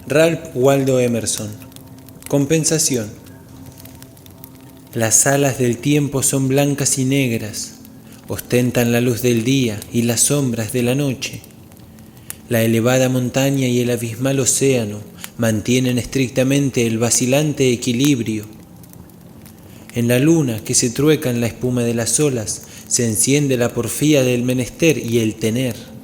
Ralph Waldo Emerson. Compensación. Las alas del tiempo son blancas y negras, ostentan la luz del día y las sombras de la noche. La elevada montaña y el abismal océano mantienen estrictamente el vacilante equilibrio. En la luna que se trueca en la espuma de las olas se enciende la porfía del menester y el tener.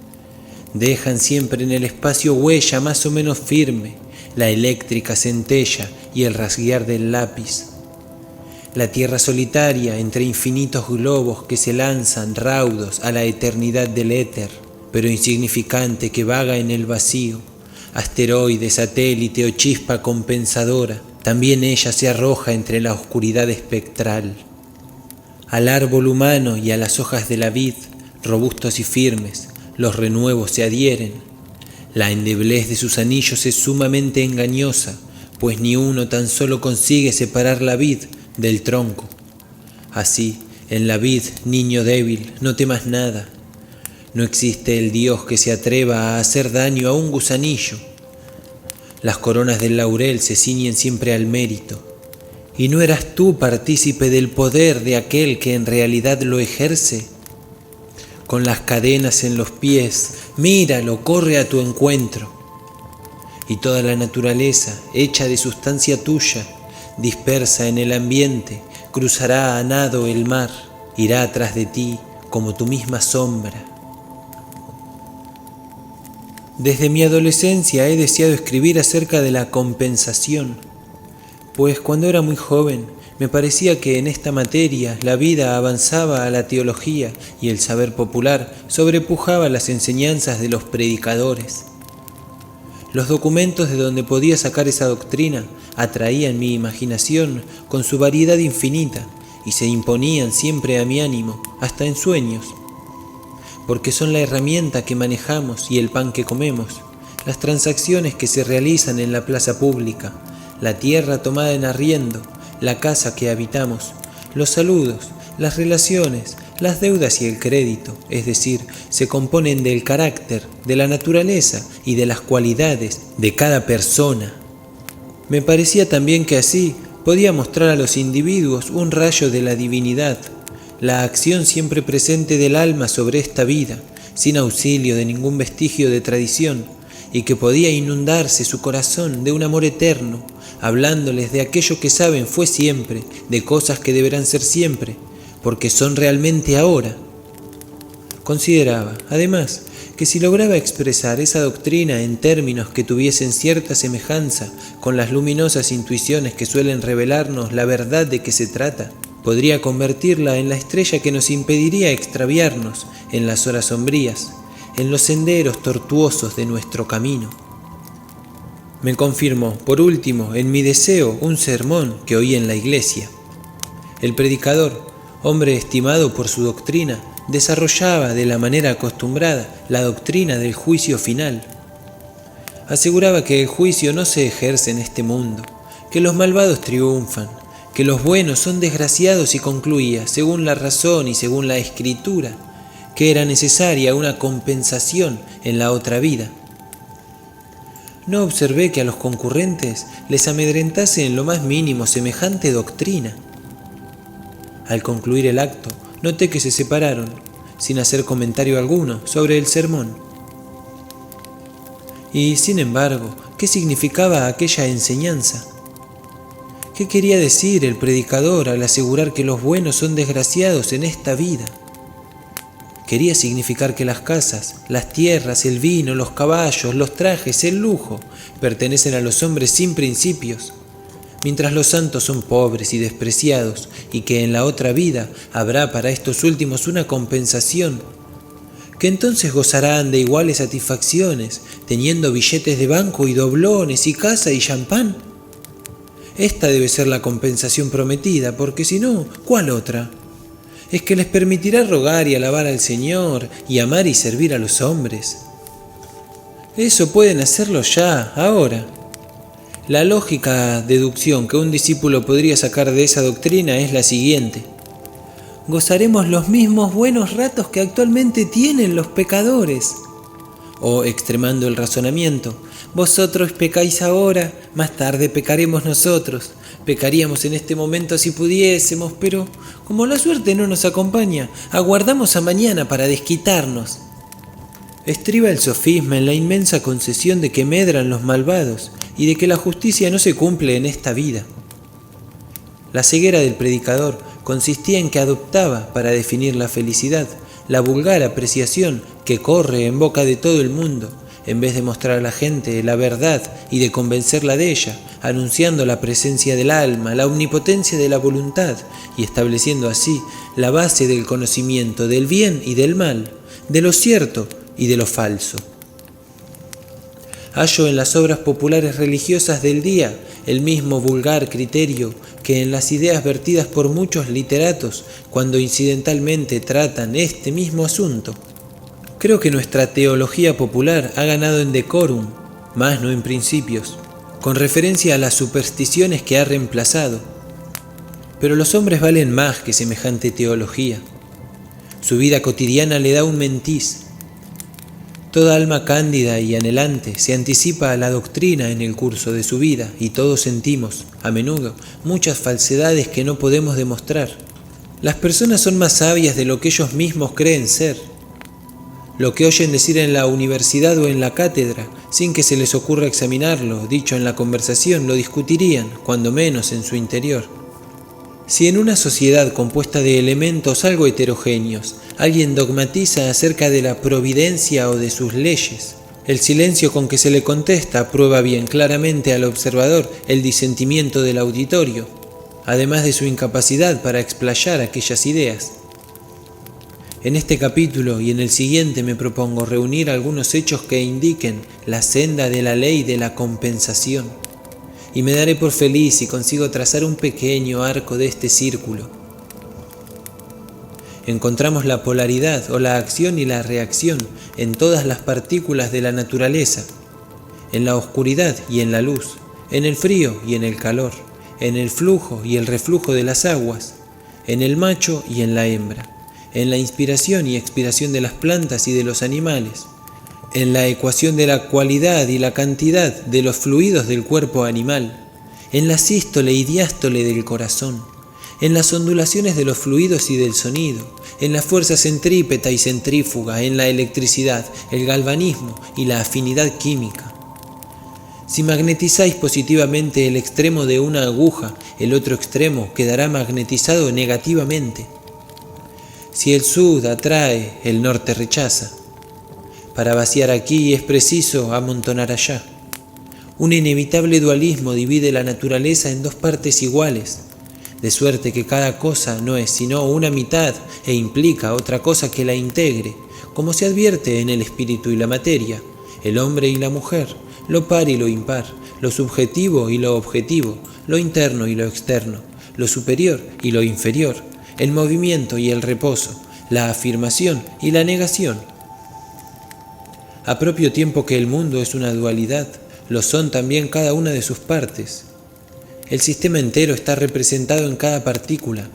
Dejan siempre en el espacio huella más o menos firme, la eléctrica centella y el rasguear del lápiz. La tierra solitaria entre infinitos globos que se lanzan raudos a la eternidad del éter, pero insignificante que vaga en el vacío, asteroide, satélite o chispa compensadora, también ella se arroja entre la oscuridad espectral. Al árbol humano y a las hojas de la vid, robustos y firmes, los renuevos se adhieren. La endeblez de sus anillos es sumamente engañosa, pues ni uno tan solo consigue separar la vid del tronco. Así, en la vid, niño débil, no temas nada. No existe el Dios que se atreva a hacer daño a un gusanillo. Las coronas del laurel se ciñen siempre al mérito. ¿Y no eras tú partícipe del poder de aquel que en realidad lo ejerce? Con las cadenas en los pies, míralo, corre a tu encuentro. Y toda la naturaleza, hecha de sustancia tuya, dispersa en el ambiente, cruzará a nado el mar, irá tras de ti como tu misma sombra. Desde mi adolescencia he deseado escribir acerca de la compensación, pues cuando era muy joven me parecía que en esta materia la vida avanzaba a la teología y el saber popular sobrepujaba las enseñanzas de los predicadores. Los documentos de donde podía sacar esa doctrina atraían mi imaginación con su variedad infinita y se imponían siempre a mi ánimo, hasta en sueños, porque son la herramienta que manejamos y el pan que comemos, las transacciones que se realizan en la plaza pública, la tierra tomada en arriendo, la casa que habitamos, los saludos, las relaciones, las deudas y el crédito, es decir, se componen del carácter, de la naturaleza y de las cualidades de cada persona. Me parecía también que así podía mostrar a los individuos un rayo de la divinidad, la acción siempre presente del alma sobre esta vida, sin auxilio de ningún vestigio de tradición, y que podía inundarse su corazón de un amor eterno, hablándoles de aquello que saben fue siempre, de cosas que deberán ser siempre, porque son realmente ahora. Consideraba, además, que si lograba expresar esa doctrina en términos que tuviesen cierta semejanza con las luminosas intuiciones que suelen revelarnos la verdad de que se trata, podría convertirla en la estrella que nos impediría extraviarnos en las horas sombrías, en los senderos tortuosos de nuestro camino. Me confirmó, por último, en mi deseo un sermón que oí en la iglesia. El predicador, hombre estimado por su doctrina, desarrollaba de la manera acostumbrada la doctrina del juicio final. Aseguraba que el juicio no se ejerce en este mundo, que los malvados triunfan, que los buenos son desgraciados y concluía, según la razón y según la escritura, que era necesaria una compensación en la otra vida. No observé que a los concurrentes les amedrentase en lo más mínimo semejante doctrina. Al concluir el acto, noté que se separaron, sin hacer comentario alguno sobre el sermón. Y, sin embargo, ¿qué significaba aquella enseñanza? ¿Qué quería decir el predicador al asegurar que los buenos son desgraciados en esta vida? Quería significar que las casas, las tierras, el vino, los caballos, los trajes, el lujo, pertenecen a los hombres sin principios, mientras los santos son pobres y despreciados, y que en la otra vida habrá para estos últimos una compensación, que entonces gozarán de iguales satisfacciones, teniendo billetes de banco y doblones y casa y champán. Esta debe ser la compensación prometida, porque si no, ¿cuál otra? Es que les permitirá rogar y alabar al Señor, y amar y servir a los hombres. Eso pueden hacerlo ya, ahora. La lógica deducción que un discípulo podría sacar de esa doctrina es la siguiente: gozaremos los mismos buenos ratos que actualmente tienen los pecadores. O, extremando el razonamiento, vosotros pecáis ahora, más tarde pecaremos nosotros. Pecaríamos en este momento si pudiésemos, pero como la suerte no nos acompaña, aguardamos a mañana para desquitarnos. Estriba el sofisma en la inmensa concesión de que medran los malvados y de que la justicia no se cumple en esta vida. La ceguera del predicador consistía en que adoptaba, para definir la felicidad, la vulgar apreciación que corre en boca de todo el mundo, en vez de mostrar a la gente la verdad y de convencerla de ella, anunciando la presencia del alma, la omnipotencia de la voluntad y estableciendo así la base del conocimiento del bien y del mal, de lo cierto y de lo falso. Hallo en las obras populares religiosas del día el mismo vulgar criterio que en las ideas vertidas por muchos literatos cuando incidentalmente tratan este mismo asunto. Creo que nuestra teología popular ha ganado en decorum, más no en principios, con referencia a las supersticiones que ha reemplazado. Pero los hombres valen más que semejante teología. Su vida cotidiana le da un mentiz. Toda alma cándida y anhelante se anticipa a la doctrina en el curso de su vida y todos sentimos, a menudo, muchas falsedades que no podemos demostrar. Las personas son más sabias de lo que ellos mismos creen ser. Lo que oyen decir en la universidad o en la cátedra, sin que se les ocurra examinarlo, dicho en la conversación, lo discutirían, cuando menos en su interior. Si en una sociedad compuesta de elementos algo heterogéneos, alguien dogmatiza acerca de la providencia o de sus leyes, el silencio con que se le contesta prueba bien claramente al observador el disentimiento del auditorio, además de su incapacidad para explayar aquellas ideas. En este capítulo y en el siguiente me propongo reunir algunos hechos que indiquen la senda de la ley de la compensación, y me daré por feliz si consigo trazar un pequeño arco de este círculo. Encontramos la polaridad o la acción y la reacción en todas las partículas de la naturaleza, en la oscuridad y en la luz, en el frío y en el calor, en el flujo y el reflujo de las aguas, en el macho y en la hembra, en la inspiración y expiración de las plantas y de los animales, en la ecuación de la cualidad y la cantidad de los fluidos del cuerpo animal, en la sístole y diástole del corazón, en las ondulaciones de los fluidos y del sonido, en la fuerza centrípeta y centrífuga, en la electricidad, el galvanismo y la afinidad química. Si magnetizáis positivamente el extremo de una aguja, el otro extremo quedará magnetizado negativamente. Si el sur atrae, el norte rechaza. Para vaciar aquí es preciso amontonar allá. Un inevitable dualismo divide la naturaleza en dos partes iguales, de suerte que cada cosa no es sino una mitad e implica otra cosa que la integre, como se advierte en el espíritu y la materia, el hombre y la mujer, lo par y lo impar, lo subjetivo y lo objetivo, lo interno y lo externo, lo superior y lo inferior, el movimiento y el reposo, la afirmación y la negación. A propio tiempo que el mundo es una dualidad, lo son también cada una de sus partes. El sistema entero está representado en cada partícula.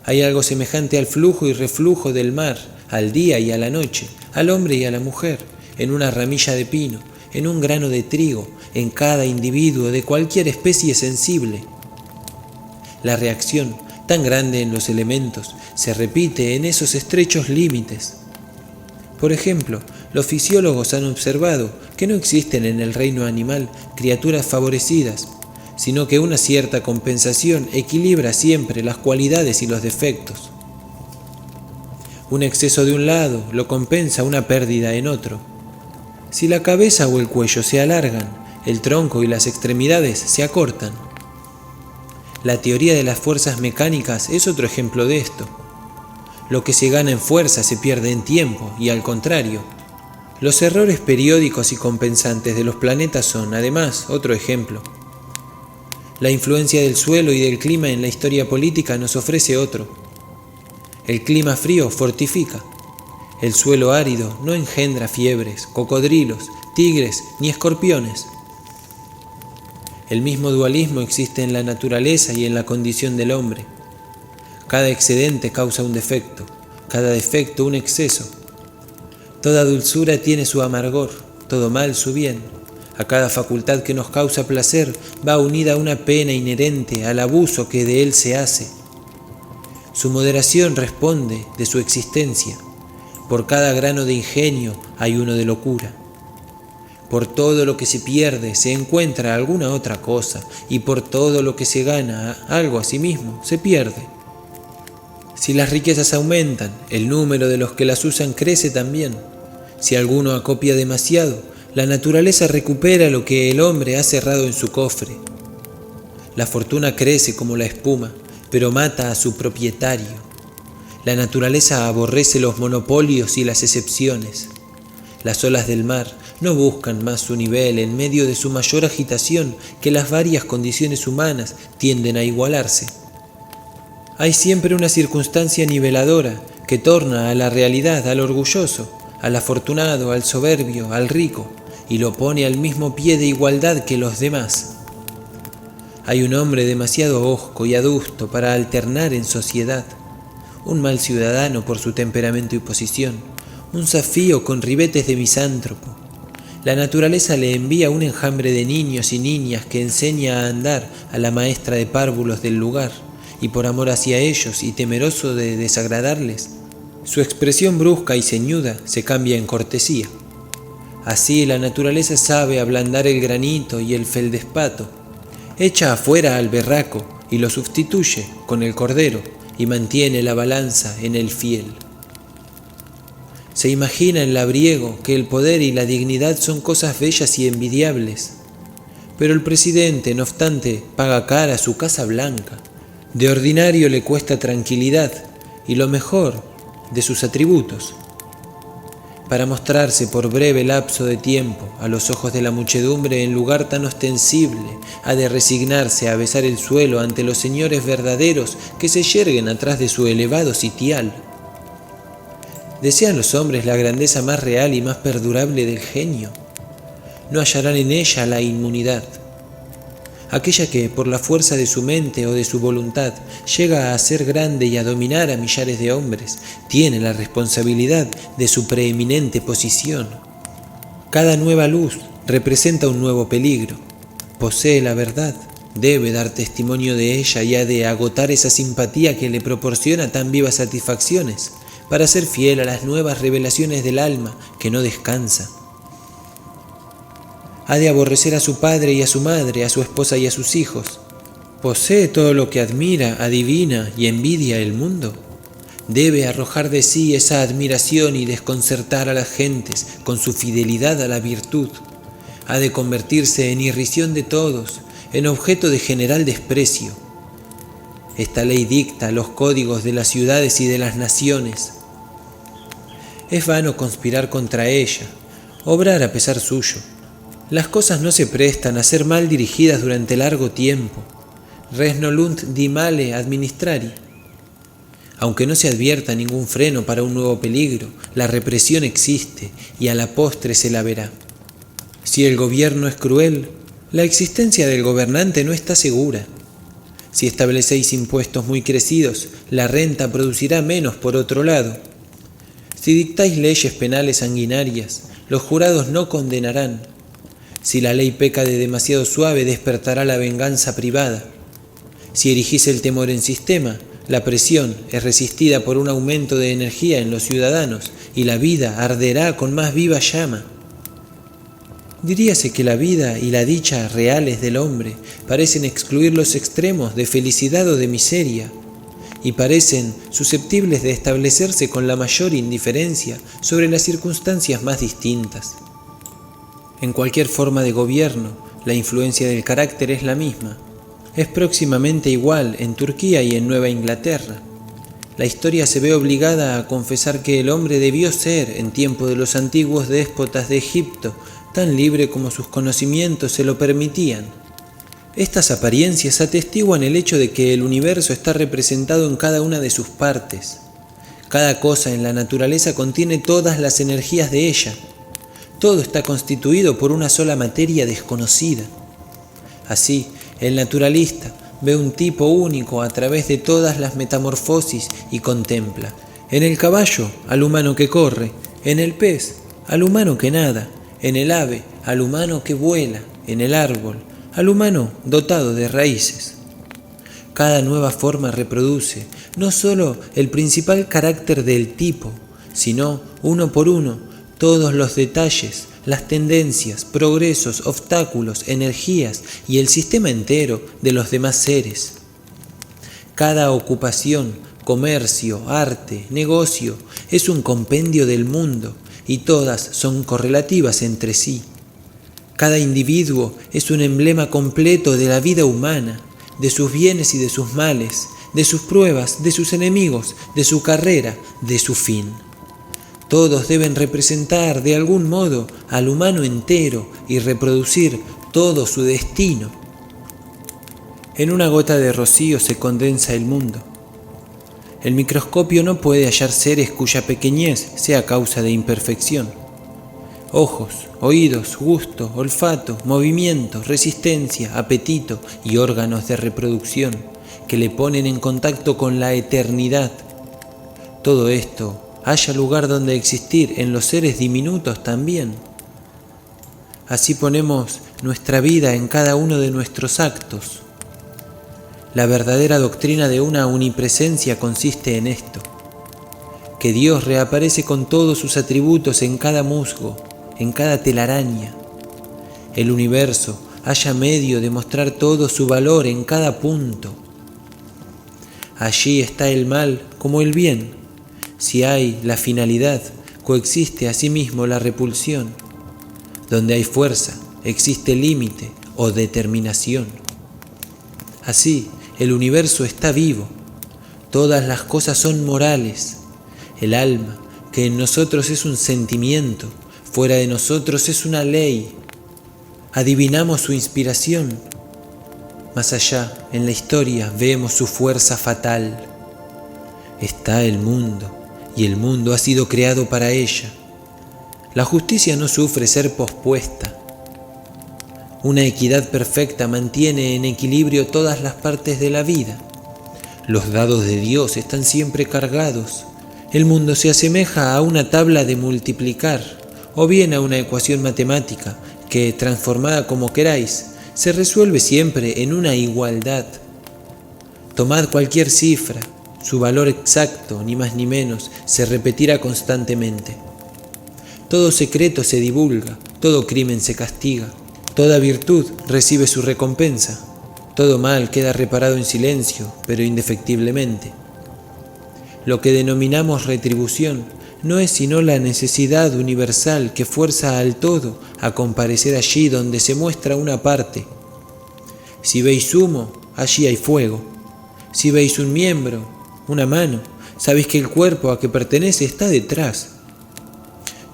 Hay algo semejante al flujo y reflujo del mar, al día y a la noche, al hombre y a la mujer, en una ramilla de pino, en un grano de trigo, en cada individuo de cualquier especie sensible. La reacción, tan grande en los elementos, se repite en esos estrechos límites. Por ejemplo, los fisiólogos han observado que no existen en el reino animal criaturas favorecidas, sino que una cierta compensación equilibra siempre las cualidades y los defectos. Un exceso de un lado lo compensa una pérdida en otro. Si la cabeza o el cuello se alargan, el tronco y las extremidades se acortan. La teoría de las fuerzas mecánicas es otro ejemplo de esto. Lo que se gana en fuerza se pierde en tiempo y al contrario. Los errores periódicos y compensantes de los planetas son, además, otro ejemplo. La influencia del suelo y del clima en la historia política nos ofrece otro. El clima frío fortifica. El suelo árido no engendra fiebres, cocodrilos, tigres ni escorpiones. El mismo dualismo existe en la naturaleza y en la condición del hombre. Cada excedente causa un defecto, cada defecto un exceso. Toda dulzura tiene su amargor, todo mal su bien. A cada facultad que nos causa placer va unida una pena inherente al abuso que de él se hace. Su moderación responde de su existencia. Por cada grano de ingenio hay uno de locura. Por todo lo que se pierde se encuentra alguna otra cosa, y por todo lo que se gana algo a sí mismo se pierde. Si las riquezas aumentan, el número de los que las usan crece también. Si alguno acopia demasiado, la naturaleza recupera lo que el hombre ha cerrado en su cofre. La fortuna crece como la espuma, pero mata a su propietario. La naturaleza aborrece los monopolios y las excepciones. Las olas del mar no buscan más su nivel en medio de su mayor agitación que las varias condiciones humanas tienden a igualarse. Hay siempre una circunstancia niveladora que torna a la realidad al orgulloso, al afortunado, al soberbio, al rico, y lo pone al mismo pie de igualdad que los demás. Hay un hombre demasiado hosco y adusto para alternar en sociedad, un mal ciudadano por su temperamento y posición, un zafío con ribetes de misántropo. La naturaleza le envía un enjambre de niños y niñas que enseña a andar a la maestra de párvulos del lugar, y por amor hacia ellos y temeroso de desagradarles, su expresión brusca y ceñuda se cambia en cortesía. Así la naturaleza sabe ablandar el granito y el feldespato, echa afuera al berraco y lo sustituye con el cordero y mantiene la balanza en el fiel. Se imagina el labriego que el poder y la dignidad son cosas bellas y envidiables, pero el presidente, no obstante, paga cara su Casa Blanca. De ordinario le cuesta tranquilidad y lo mejor de sus atributos. Para mostrarse por breve lapso de tiempo a los ojos de la muchedumbre en lugar tan ostensible, ha de resignarse a besar el suelo ante los señores verdaderos que se yerguen atrás de su elevado sitial. ¿Desean los hombres la grandeza más real y más perdurable del genio? No hallarán en ella la inmunidad, aquella que, por la fuerza de su mente o de su voluntad, llega a ser grande y a dominar a millares de hombres, tiene la responsabilidad de su preeminente posición. Cada nueva luz representa un nuevo peligro. Posee la verdad, debe dar testimonio de ella y ha de agotar esa simpatía que le proporciona tan vivas satisfacciones, para ser fiel a las nuevas revelaciones del alma que no descansa. Ha de aborrecer a su padre y a su madre, a su esposa y a sus hijos. Posee todo lo que admira, adivina y envidia el mundo. Debe arrojar de sí esa admiración y desconcertar a las gentes con su fidelidad a la virtud. Ha de convertirse en irrisión de todos, en objeto de general desprecio. Esta ley dicta los códigos de las ciudades y de las naciones. Es vano conspirar contra ella, obrar a pesar suyo. Las cosas no se prestan a ser mal dirigidas durante largo tiempo. Res nolunt di male administrari. Aunque no se advierta ningún freno para un nuevo peligro, la represión existe y a la postre se la verá. Si el gobierno es cruel, la existencia del gobernante no está segura. Si establecéis impuestos muy crecidos, la renta producirá menos por otro lado. Si dictáis leyes penales sanguinarias, los jurados no condenarán. Si la ley peca de demasiado suave, despertará la venganza privada. Si erigís el temor en sistema, la presión es resistida por un aumento de energía en los ciudadanos y la vida arderá con más viva llama. Diríase que la vida y la dicha reales del hombre parecen excluir los extremos de felicidad o de miseria, y parecen susceptibles de establecerse con la mayor indiferencia sobre las circunstancias más distintas. En cualquier forma de gobierno, la influencia del carácter es la misma. Es próximamente igual en Turquía y en Nueva Inglaterra. La historia se ve obligada a confesar que el hombre debió ser, en tiempo de los antiguos déspotas de Egipto, tan libre como sus conocimientos se lo permitían. Estas apariencias atestiguan el hecho de que el universo está representado en cada una de sus partes. Cada cosa en la naturaleza contiene todas las energías de ella. Todo está constituido por una sola materia desconocida. Así, el naturalista ve un tipo único a través de todas las metamorfosis y contempla, en el caballo, al humano que corre, en el pez, al humano que nada, en el ave al humano que vuela, en el árbol al humano dotado de raíces. Cada nueva forma reproduce no solo el principal carácter del tipo, sino, uno por uno, todos los detalles, las tendencias, progresos, obstáculos, energías y el sistema entero de los demás seres. Cada ocupación, comercio, arte, negocio es un compendio del mundo y todas son correlativas entre sí. Cada individuo es un emblema completo de la vida humana, de sus bienes y de sus males, de sus pruebas, de sus enemigos, de su carrera, de su fin. Todos deben representar de algún modo al humano entero y reproducir todo su destino. En una gota de rocío se condensa el mundo. El microscopio no puede hallar seres cuya pequeñez sea causa de imperfección. Ojos, oídos, gusto, olfato, movimiento, resistencia, apetito y órganos de reproducción que le ponen en contacto con la eternidad. Todo esto haya lugar donde existir en los seres diminutos también. Así ponemos nuestra vida en cada uno de nuestros actos. La verdadera doctrina de una unipresencia consiste en esto: que Dios reaparece con todos sus atributos en cada musgo, en cada telaraña. El universo halla medio de mostrar todo su valor en cada punto. Allí está el mal como el bien. Si hay la finalidad, coexiste asimismo la repulsión. Donde hay fuerza, existe límite o determinación. Así, el universo está vivo. Todas las cosas son morales. El alma, que en nosotros es un sentimiento, fuera de nosotros es una ley. Adivinamos su inspiración. Más allá, en la historia, vemos su fuerza fatal. Está el mundo, y el mundo ha sido creado para ella. La justicia no sufre ser pospuesta. Una equidad perfecta mantiene en equilibrio todas las partes de la vida. Los dados de Dios están siempre cargados. El mundo se asemeja a una tabla de multiplicar, o bien a una ecuación matemática que, transformada como queráis, se resuelve siempre en una igualdad. Tomad cualquier cifra, su valor exacto, ni más ni menos, se repetirá constantemente. Todo secreto se divulga, todo crimen se castiga, toda virtud recibe su recompensa, todo mal queda reparado en silencio, pero indefectiblemente. Lo que denominamos retribución no es sino la necesidad universal que fuerza al todo a comparecer allí donde se muestra una parte. Si veis humo, allí hay fuego. Si veis un miembro, una mano, sabéis que el cuerpo a que pertenece está detrás.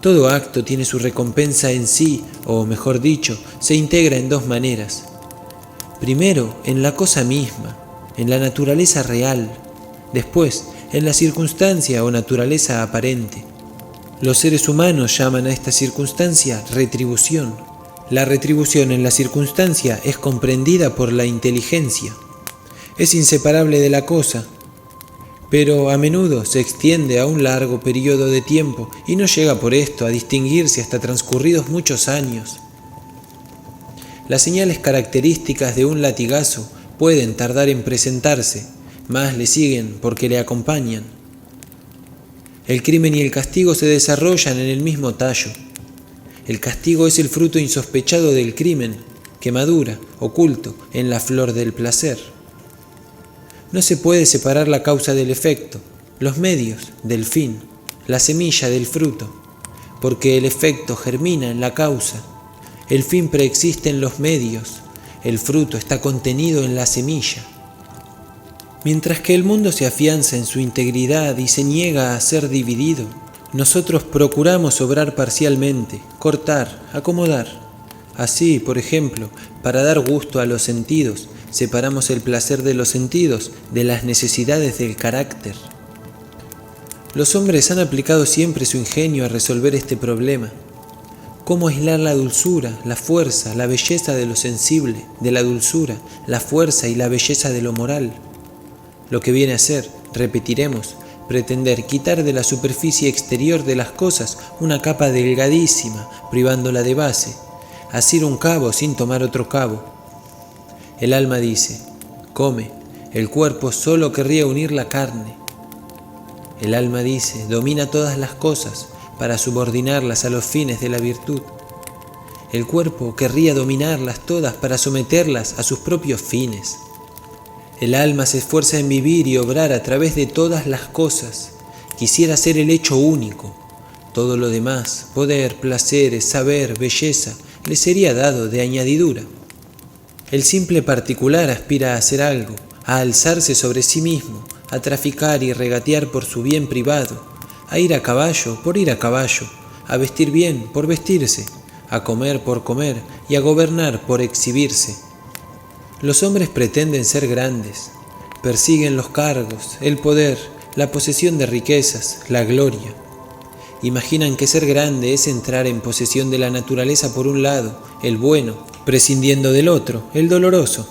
Todo acto tiene su recompensa en sí, o mejor dicho, se integra en dos maneras. Primero, en la cosa misma, en la naturaleza real. Después, en la circunstancia o naturaleza aparente. Los seres humanos llaman a esta circunstancia retribución. La retribución en la circunstancia es comprendida por la inteligencia. Es inseparable de la cosa, pero a menudo se extiende a un largo periodo de tiempo y no llega por esto a distinguirse hasta transcurridos muchos años. Las señales características de un latigazo pueden tardar en presentarse, mas le siguen porque le acompañan. El crimen y el castigo se desarrollan en el mismo tallo. El castigo es el fruto insospechado del crimen, que madura, oculto, en la flor del placer. No se puede separar la causa del efecto, los medios del fin, la semilla del fruto, porque el efecto germina en la causa, el fin preexiste en los medios, el fruto está contenido en la semilla. Mientras que el mundo se afianza en su integridad y se niega a ser dividido, nosotros procuramos obrar parcialmente, cortar, acomodar. Así, por ejemplo, para dar gusto a los sentidos, separamos el placer de los sentidos de las necesidades del carácter. Los hombres han aplicado siempre su ingenio a resolver este problema. ¿Cómo aislar la dulzura, la fuerza, la belleza de lo sensible, de la dulzura, la fuerza y la belleza de lo moral? Lo que viene a ser, repetiremos, pretender quitar de la superficie exterior de las cosas una capa delgadísima, privándola de base, asir un cabo sin tomar otro cabo. El alma dice, come, el cuerpo solo querría unir la carne. El alma dice, domina todas las cosas para subordinarlas a los fines de la virtud. El cuerpo querría dominarlas todas para someterlas a sus propios fines. El alma se esfuerza en vivir y obrar a través de todas las cosas. Quisiera ser el hecho único. Todo lo demás, poder, placeres, saber, belleza, le sería dado de añadidura. El simple particular aspira a hacer algo, a alzarse sobre sí mismo, a traficar y regatear por su bien privado, a ir a caballo por ir a caballo, a vestir bien por vestirse, a comer por comer y a gobernar por exhibirse. Los hombres pretenden ser grandes, persiguen los cargos, el poder, la posesión de riquezas, la gloria. Imaginan que ser grande es entrar en posesión de la naturaleza por un lado, el bueno, prescindiendo del otro, el doloroso.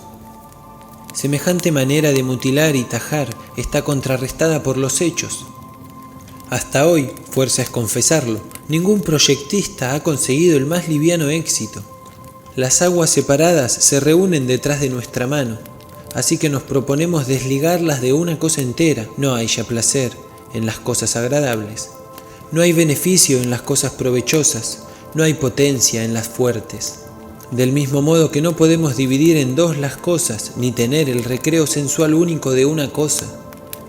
Semejante manera de mutilar y tajar está contrarrestada por los hechos. Hasta hoy, fuerza es confesarlo, ningún proyectista ha conseguido el más liviano éxito. Las aguas separadas se reúnen detrás de nuestra mano, así que nos proponemos desligarlas de una cosa entera. No hay ya placer en las cosas agradables, no hay beneficio en las cosas provechosas, no hay potencia en las fuertes. Del mismo modo que no podemos dividir en dos las cosas, ni tener el recreo sensual único de una cosa,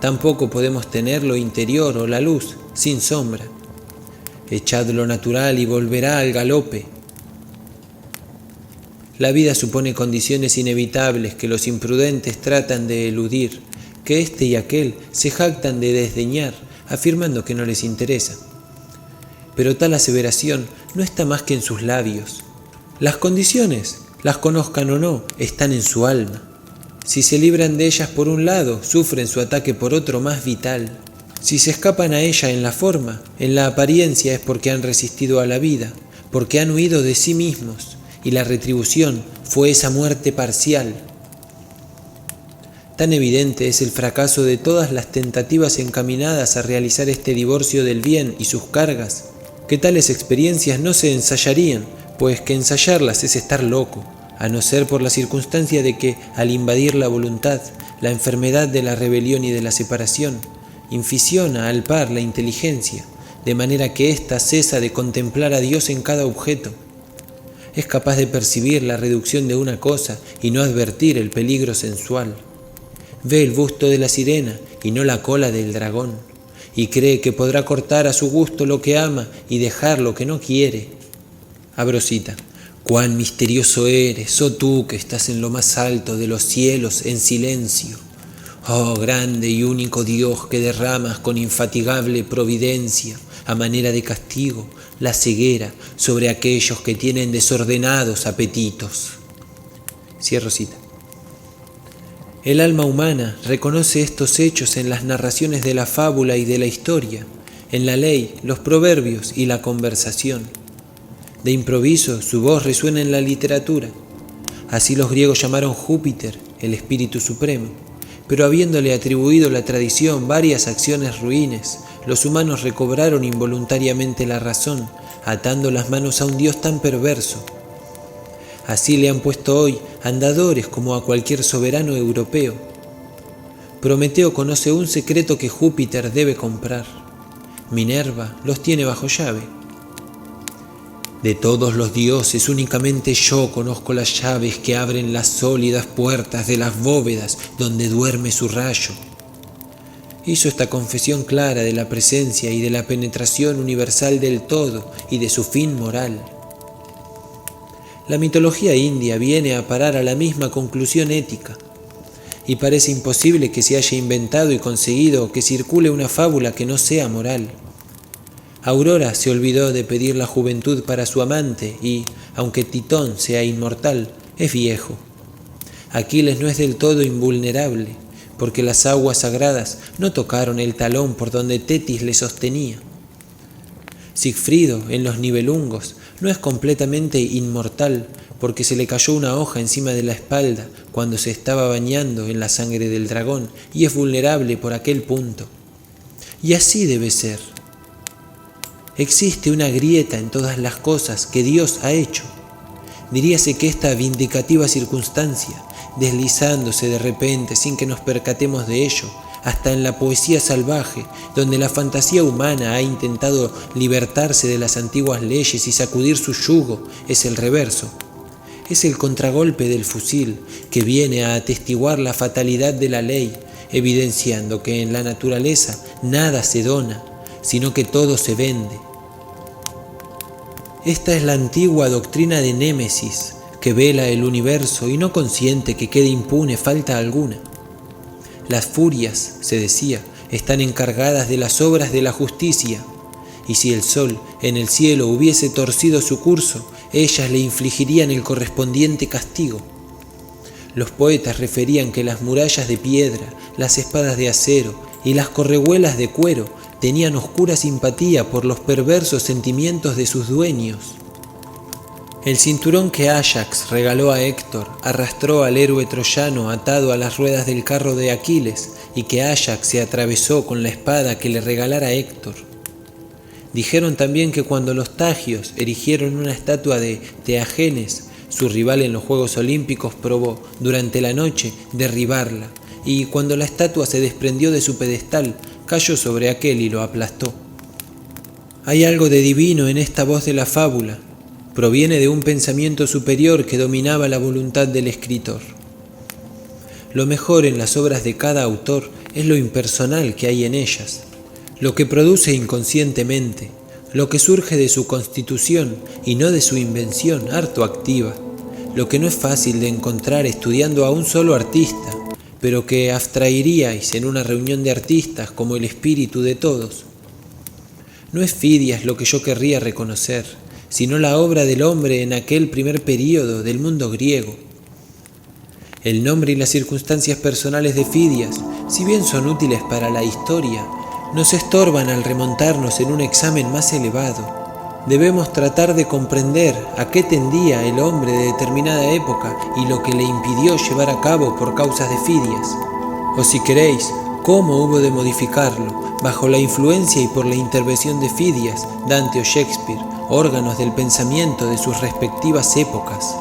tampoco podemos tener lo interior o la luz sin sombra. Echad lo natural y volverá al galope. La vida supone condiciones inevitables que los imprudentes tratan de eludir, que este y aquel se jactan de desdeñar, afirmando que no les interesa. Pero tal aseveración no está más que en sus labios. Las condiciones, las conozcan o no, están en su alma. Si se libran de ellas por un lado, sufren su ataque por otro más vital. Si se escapan a ella en la forma, en la apariencia es porque han resistido a la vida, porque han huido de sí mismos, y la retribución fue esa muerte parcial. Tan evidente es el fracaso de todas las tentativas encaminadas a realizar este divorcio del bien y sus cargas, que tales experiencias no se ensayarían, pues que ensayarlas es estar loco, a no ser por la circunstancia de que, al invadir la voluntad, la enfermedad de la rebelión y de la separación, infisiona al par la inteligencia, de manera que ésta cesa de contemplar a Dios en cada objeto. Es capaz de percibir la reducción de una cosa y no advertir el peligro sensual. Ve el busto de la sirena y no la cola del dragón, y cree que podrá cortar a su gusto lo que ama y dejar lo que no quiere. Abro cita. Cuán misterioso eres, oh tú que estás en lo más alto de los cielos en silencio. Oh grande y único Dios que derramas con infatigable providencia, a manera de castigo, la ceguera sobre aquellos que tienen desordenados apetitos. Cierro cita. El alma humana reconoce estos hechos en las narraciones de la fábula y de la historia, en la ley, los proverbios y la conversación. De improviso su voz resuena en la literatura. Así los griegos llamaron Júpiter, el espíritu supremo, pero habiéndole atribuido la tradición varias acciones ruines, los humanos recobraron involuntariamente la razón, atando las manos a un Dios tan perverso. Así le han puesto hoy andadores como a cualquier soberano europeo. Prometeo conoce un secreto que Júpiter debe comprar. Minerva los tiene bajo llave. De todos los dioses, únicamente yo conozco las llaves que abren las sólidas puertas de las bóvedas donde duerme su rayo. Hizo esta confesión clara de la presencia y de la penetración universal del todo y de su fin moral. La mitología india viene a parar a la misma conclusión ética, y parece imposible que se haya inventado y conseguido que circule una fábula que no sea moral. Aurora se olvidó de pedir la juventud para su amante y, aunque Titón sea inmortal, es viejo. Aquiles no es del todo invulnerable, porque las aguas sagradas no tocaron el talón por donde Tetis le sostenía. Sigfrido, en los Nibelungos, no es completamente inmortal, porque se le cayó una hoja encima de la espalda cuando se estaba bañando en la sangre del dragón y es vulnerable por aquel punto. Y así debe ser. Existe una grieta en todas las cosas que Dios ha hecho. Diríase que esta vindicativa circunstancia, deslizándose de repente sin que nos percatemos de ello, hasta en la poesía salvaje, donde la fantasía humana ha intentado libertarse de las antiguas leyes y sacudir su yugo, es el reverso. Es el contragolpe del fusil que viene a atestiguar la fatalidad de la ley, evidenciando que en la naturaleza nada se dona, sino que todo se vende. Esta es la antigua doctrina de Némesis, que vela el universo y no consiente que quede impune falta alguna. Las furias, se decía, están encargadas de las obras de la justicia, y si el sol en el cielo hubiese torcido su curso, ellas le infligirían el correspondiente castigo. Los poetas referían que las murallas de piedra, las espadas de acero y las correhuelas de cuero tenían oscura simpatía por los perversos sentimientos de sus dueños. El cinturón que Áyax regaló a Héctor arrastró al héroe troyano atado a las ruedas del carro de Aquiles, y que Áyax se atravesó con la espada que le regalara Héctor. Dijeron también que cuando los tagios erigieron una estatua de Teagenes, su rival en los Juegos Olímpicos, probó durante la noche derribarla, y cuando la estatua se desprendió de su pedestal, cayó sobre aquel y lo aplastó. Hay algo de divino en esta voz de la fábula. Proviene de un pensamiento superior que dominaba la voluntad del escritor. Lo mejor en las obras de cada autor es lo impersonal que hay en ellas, lo que produce inconscientemente, lo que surge de su constitución y no de su invención harto activa, lo que no es fácil de encontrar estudiando a un solo artista, pero que abstraeríais en una reunión de artistas como el espíritu de todos. No es Fidias lo que yo querría reconocer, sino la obra del hombre en aquel primer período del mundo griego. El nombre y las circunstancias personales de Fidias, si bien son útiles para la historia, nos estorban al remontarnos en un examen más elevado. Debemos tratar de comprender a qué tendía el hombre de determinada época y lo que le impidió llevar a cabo por causas de Fidias. O si queréis, cómo hubo de modificarlo, bajo la influencia y por la intervención de Fidias, Dante o Shakespeare, órganos del pensamiento de sus respectivas épocas.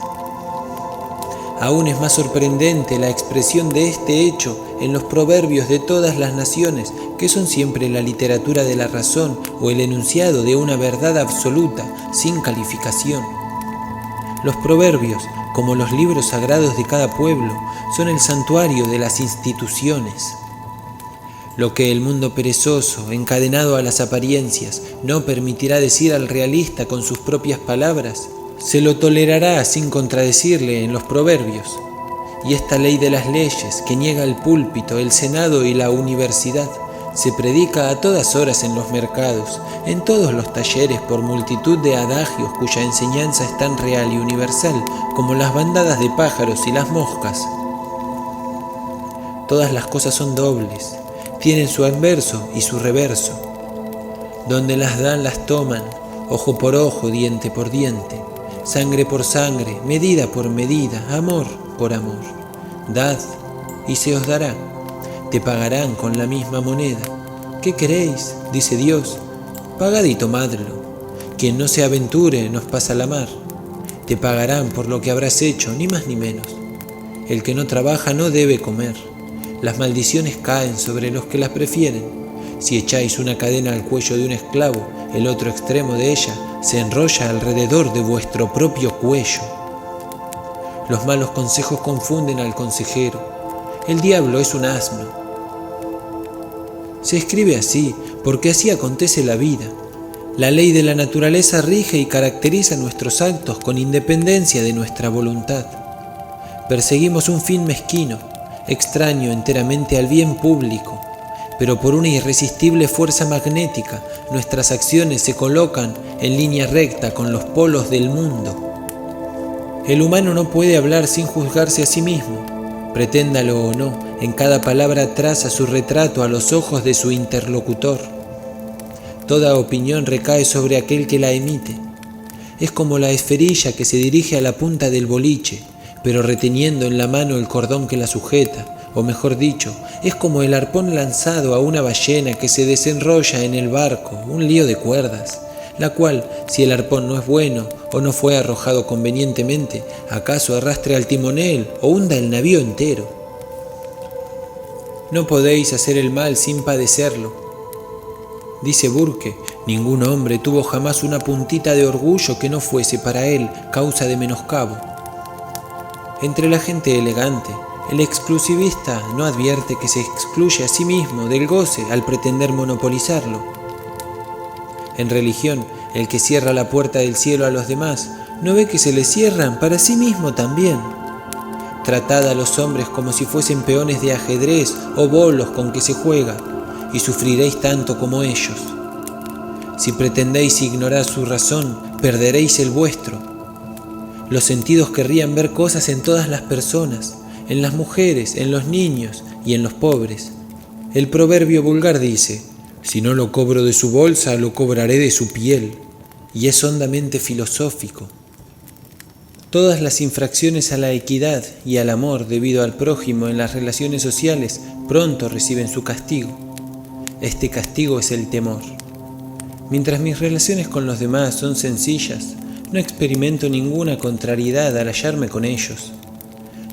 Aún es más sorprendente la expresión de este hecho en los proverbios de todas las naciones, que son siempre la literatura de la razón o el enunciado de una verdad absoluta, sin calificación. Los proverbios, como los libros sagrados de cada pueblo, son el santuario de las instituciones. Lo que el mundo perezoso, encadenado a las apariencias, no permitirá decir al realista con sus propias palabras, se lo tolerará sin contradecirle en los proverbios. Y esta ley de las leyes, que niega el púlpito, el senado y la universidad, se predica a todas horas en los mercados, en todos los talleres por multitud de adagios cuya enseñanza es tan real y universal como las bandadas de pájaros y las moscas. Todas las cosas son dobles, tienen su anverso y su reverso. Donde las dan las toman, ojo por ojo, diente por diente, sangre por sangre, medida por medida, amor por amor. Dad y se os dará, te pagarán con la misma moneda. ¿Qué queréis?, dice Dios, pagad y tomadlo. Quien no se aventure nos pasa la mar. Te pagarán por lo que habrás hecho, ni más ni menos. El que no trabaja no debe comer. Las maldiciones caen sobre los que las prefieren. Si echáis una cadena al cuello de un esclavo, el otro extremo de ella se enrolla alrededor de vuestro propio cuello. Los malos consejos confunden al consejero. El diablo es un asno. Se escribe así, porque así acontece la vida. La ley de la naturaleza rige y caracteriza nuestros actos con independencia de nuestra voluntad. Perseguimos un fin mezquino, extraño enteramente al bien público, pero por una irresistible fuerza magnética, nuestras acciones se colocan en línea recta con los polos del mundo. El humano no puede hablar sin juzgarse a sí mismo. Preténdalo o no, en cada palabra traza su retrato a los ojos de su interlocutor. Toda opinión recae sobre aquel que la emite. Es como la esferilla que se dirige a la punta del boliche, pero reteniendo en la mano el cordón que la sujeta, o mejor dicho, es como el arpón lanzado a una ballena que se desenrolla en el barco, un lío de cuerdas, la cual, si el arpón no es bueno o no fue arrojado convenientemente, acaso arrastre al timonel o hunda el navío entero. No podéis hacer el mal sin padecerlo. Dice Burke, ningún hombre tuvo jamás una puntita de orgullo que no fuese para él causa de menoscabo. Entre la gente elegante, el exclusivista no advierte que se excluye a sí mismo del goce al pretender monopolizarlo. En religión, el que cierra la puerta del cielo a los demás, no ve que se le cierran para sí mismo también. Tratad a los hombres como si fuesen peones de ajedrez o bolos con que se juega, y sufriréis tanto como ellos. Si pretendéis ignorar su razón, perderéis el vuestro. Los sentidos querrían ver cosas en todas las personas, en las mujeres, en los niños y en los pobres. El proverbio vulgar dice, si no lo cobro de su bolsa, lo cobraré de su piel, y es hondamente filosófico. Todas las infracciones a la equidad y al amor debido al prójimo en las relaciones sociales pronto reciben su castigo. Este castigo es el temor. Mientras mis relaciones con los demás son sencillas, no experimento ninguna contrariedad al hallarme con ellos.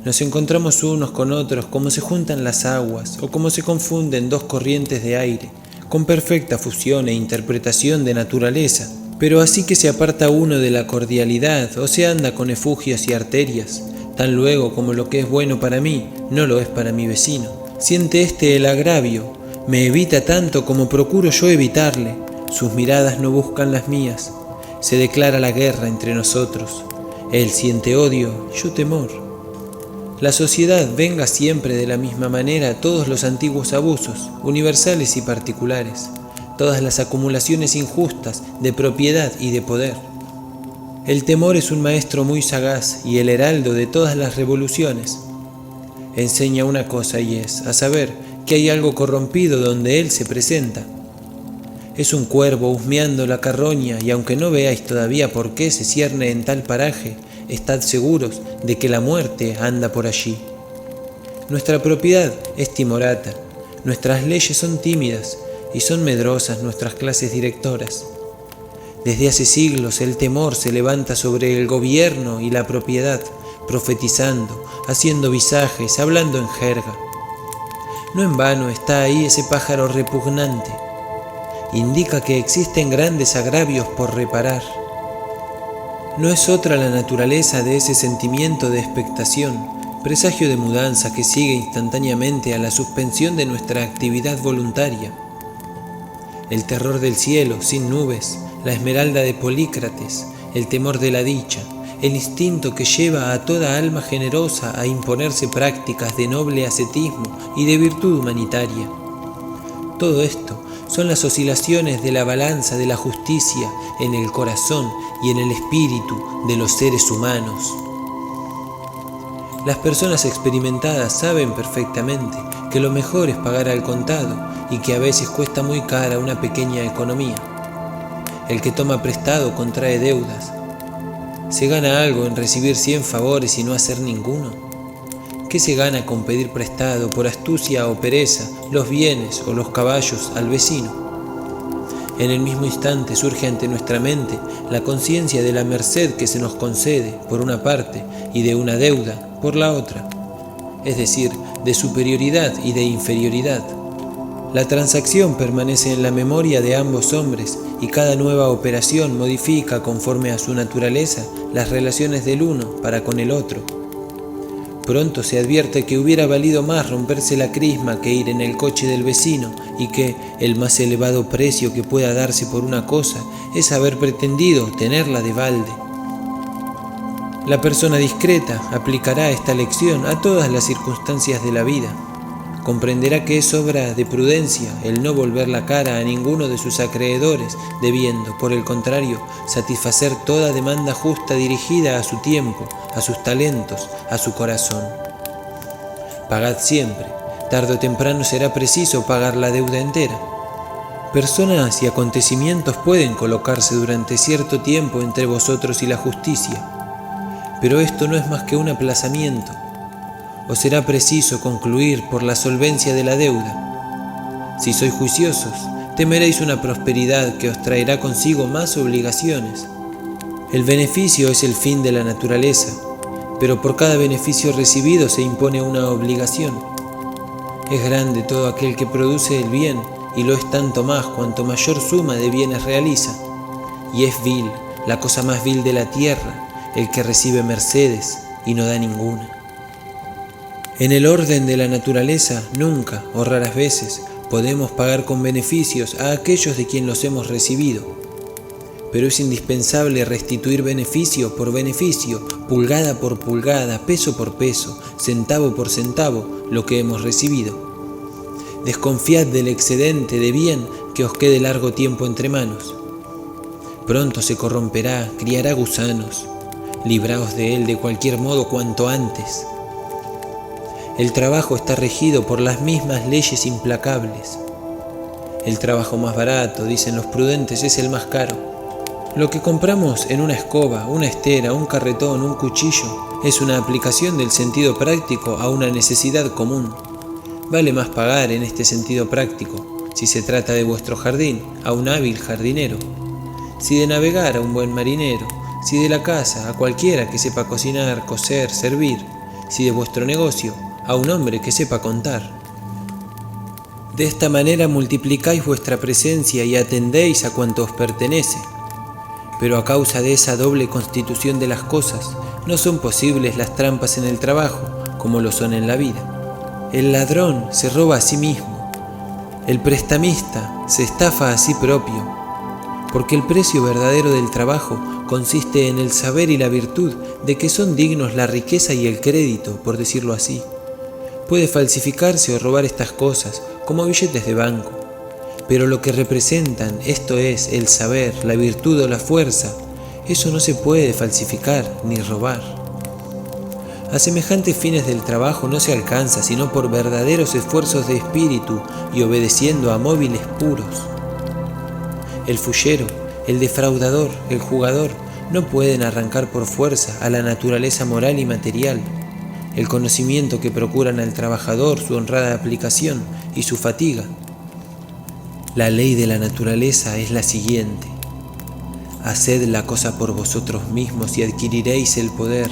Nos encontramos unos con otros como se juntan las aguas o como se confunden dos corrientes de aire, con perfecta fusión e interpretación de naturaleza, pero así que se aparta uno de la cordialidad o se anda con efugios y arterias, tan luego como lo que es bueno para mí no lo es para mi vecino. Siente éste el agravio, me evita tanto como procuro yo evitarle, sus miradas no buscan las mías, se declara la guerra entre nosotros, él siente odio, yo temor. La sociedad venga siempre de la misma manera a todos los antiguos abusos, universales y particulares, todas las acumulaciones injustas de propiedad y de poder. El temor es un maestro muy sagaz y el heraldo de todas las revoluciones. Enseña una cosa y es, a saber, que hay algo corrompido donde él se presenta. Es un cuervo husmeando la carroña y aunque no veáis todavía por qué se cierne en tal paraje, estad seguros de que la muerte anda por allí. Nuestra propiedad es timorata, nuestras leyes son tímidas y son medrosas nuestras clases directoras. Desde hace siglos el temor se levanta sobre el gobierno y la propiedad, profetizando, haciendo visajes, hablando en jerga. No en vano está ahí ese pájaro repugnante. Indica que existen grandes agravios por reparar. No es otra la naturaleza de ese sentimiento de expectación, presagio de mudanza que sigue instantáneamente a la suspensión de nuestra actividad voluntaria. El terror del cielo, sin nubes, la esmeralda de Polícrates, el temor de la dicha, el instinto que lleva a toda alma generosa a imponerse prácticas de noble ascetismo y de virtud humanitaria. Todo esto son las oscilaciones de la balanza de la justicia en el corazón y en el espíritu de los seres humanos. Las personas experimentadas saben perfectamente que lo mejor es pagar al contado y que a veces cuesta muy cara una pequeña economía. El que toma prestado contrae deudas. ¿Se gana algo en recibir 100 favores y no hacer ninguno? ¿Qué se gana con pedir prestado por astucia o pereza los bienes o los caballos al vecino? En el mismo instante surge ante nuestra mente la conciencia de la merced que se nos concede por una parte y de una deuda por la otra, es decir, de superioridad y de inferioridad. La transacción permanece en la memoria de ambos hombres y cada nueva operación modifica conforme a su naturaleza las relaciones del uno para con el otro. Pronto se advierte que hubiera valido más romperse la crisma que ir en el coche del vecino y que el más elevado precio que pueda darse por una cosa es haber pretendido tenerla de balde. La persona discreta aplicará esta lección a todas las circunstancias de la vida. Comprenderá que es obra de prudencia el no volver la cara a ninguno de sus acreedores, debiendo, por el contrario, satisfacer toda demanda justa dirigida a su tiempo, a sus talentos, a su corazón. Pagad siempre, tarde o temprano será preciso pagar la deuda entera. Personas y acontecimientos pueden colocarse durante cierto tiempo entre vosotros y la justicia, pero esto no es más que un aplazamiento. os será preciso concluir por la solvencia de la deuda. Si sois juiciosos, temeréis una prosperidad que os traerá consigo más obligaciones. El beneficio es el fin de la naturaleza, pero por cada beneficio recibido se impone una obligación. Es grande todo aquel que produce el bien, y lo es tanto más cuanto mayor suma de bienes realiza. Y es vil, la cosa más vil de la tierra, el que recibe mercedes y no da ninguna. En el orden de la naturaleza, nunca, o raras veces, podemos pagar con beneficios a aquellos de quien los hemos recibido. Pero es indispensable restituir beneficio por beneficio, pulgada por pulgada, peso por peso, centavo por centavo, lo que hemos recibido. Desconfiad del excedente de bien que os quede largo tiempo entre manos. Pronto se corromperá, criará gusanos. Libraos de él de cualquier modo cuanto antes. El trabajo está regido por las mismas leyes implacables. El trabajo más barato, dicen los prudentes, es el más caro. Lo que compramos en una escoba, una estera, un carretón, un cuchillo, es una aplicación del sentido práctico a una necesidad común. Vale más pagar en este sentido práctico, si se trata de vuestro jardín, a un hábil jardinero, si de navegar a un buen marinero, si de la casa a cualquiera que sepa cocinar, coser, servir, si de vuestro negocio a un hombre que sepa contar. De esta manera multiplicáis vuestra presencia y atendéis a cuanto os pertenece. Pero a causa de esa doble constitución de las cosas, no son posibles las trampas en el trabajo, como lo son en la vida. El ladrón se roba a sí mismo, el prestamista se estafa a sí propio, porque el precio verdadero del trabajo consiste en el saber y la virtud de que son dignos la riqueza y el crédito, por decirlo así. Puede falsificarse o robar estas cosas como billetes de banco, pero lo que representan, esto es, el saber, la virtud o la fuerza, eso no se puede falsificar ni robar. A semejantes fines del trabajo no se alcanza sino por verdaderos esfuerzos de espíritu y obedeciendo a móviles puros. El fullero, el defraudador, el jugador no pueden arrancar por fuerza a la naturaleza moral y material, el conocimiento que procuran al trabajador, su honrada aplicación y su fatiga. La ley de la naturaleza es la siguiente: haced la cosa por vosotros mismos y adquiriréis el poder.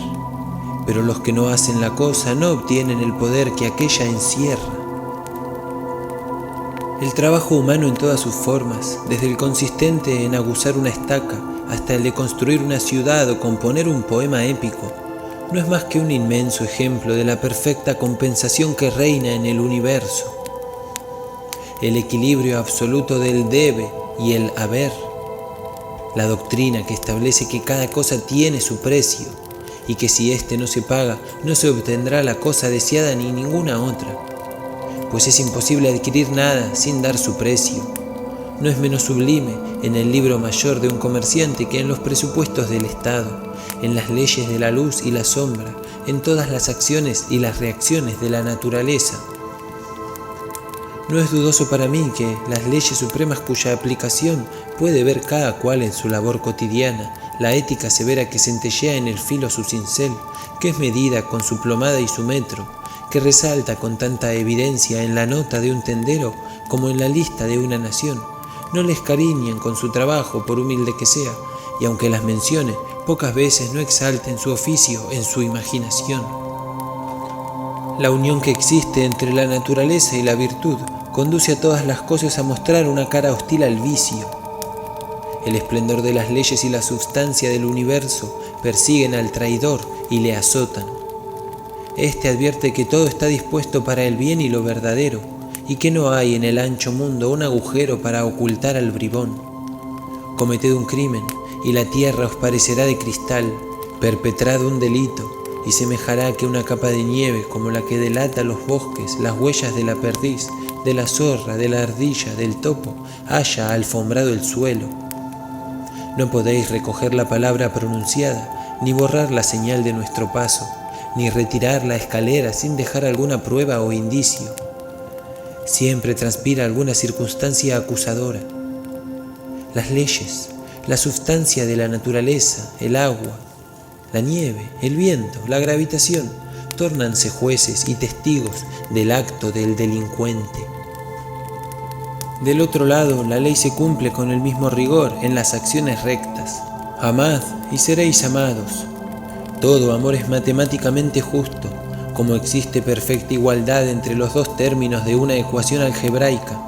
Pero los que no hacen la cosa no obtienen el poder que aquella encierra. El trabajo humano en todas sus formas, desde el consistente en aguzar una estaca hasta el de construir una ciudad o componer un poema épico, no es más que un inmenso ejemplo de la perfecta compensación que reina en el universo. El equilibrio absoluto del debe y el haber. La doctrina que establece que cada cosa tiene su precio, y que si éste no se paga, no se obtendrá la cosa deseada ni ninguna otra, pues es imposible adquirir nada sin dar su precio. No es menos sublime en el libro mayor de un comerciante que en los presupuestos del Estado, en las leyes de la luz y la sombra, en todas las acciones y las reacciones de la naturaleza. No es dudoso para mí que las leyes supremas cuya aplicación puede ver cada cual en su labor cotidiana, la ética severa que centellea en el filo su cincel, que es medida con su plomada y su metro, que resalta con tanta evidencia en la nota de un tendero como en la lista de una nación, no les cariñan con su trabajo por humilde que sea, y aunque las mencione, pocas veces no exalten su oficio en su imaginación. La unión que existe entre la naturaleza y la virtud conduce a todas las cosas a mostrar una cara hostil al vicio. El esplendor de las leyes y la substancia del universo persiguen al traidor y le azotan. Este advierte que todo está dispuesto para el bien y lo verdadero, y que no hay en el ancho mundo un agujero para ocultar al bribón. Cometed un crimen, y la tierra os parecerá de cristal; perpetrad un delito, y semejará que una capa de nieve como la que delata los bosques, las huellas de la perdiz, de la zorra, de la ardilla, del topo, haya alfombrado el suelo. No podéis recoger la palabra pronunciada, ni borrar la señal de nuestro paso, ni retirar la escalera sin dejar alguna prueba o indicio. Siempre transpira alguna circunstancia acusadora. Las leyes, la substancia de la naturaleza, el agua, la nieve, el viento, la gravitación, tórnanse jueces y testigos del acto del delincuente. Del otro lado, la ley se cumple con el mismo rigor en las acciones rectas. Amad y seréis amados. Todo amor es matemáticamente justo, como existe perfecta igualdad entre los dos términos de una ecuación algebraica.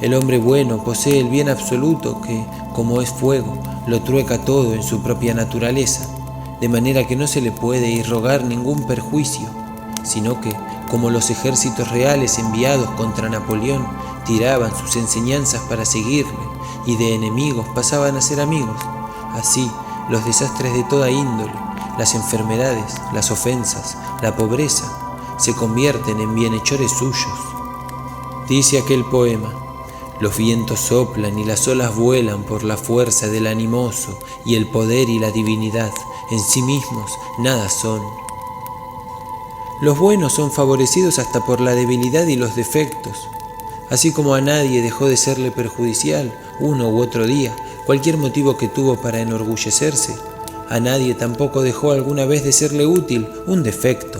El hombre bueno posee el bien absoluto que, como es fuego, lo trueca todo en su propia naturaleza, de manera que no se le puede irrogar ningún perjuicio, sino que, como los ejércitos reales enviados contra Napoleón tiraban sus enseñanzas para seguirle y de enemigos pasaban a ser amigos, así los desastres de toda índole, las enfermedades, las ofensas, la pobreza, se convierten en bienhechores suyos. Dice aquel poema: los vientos soplan y las olas vuelan por la fuerza del animoso, y el poder y la divinidad en sí mismos nada son. Los buenos son favorecidos hasta por la debilidad y los defectos. Así como a nadie dejó de serle perjudicial uno u otro día cualquier motivo que tuvo para enorgullecerse, a nadie tampoco dejó alguna vez de serle útil un defecto.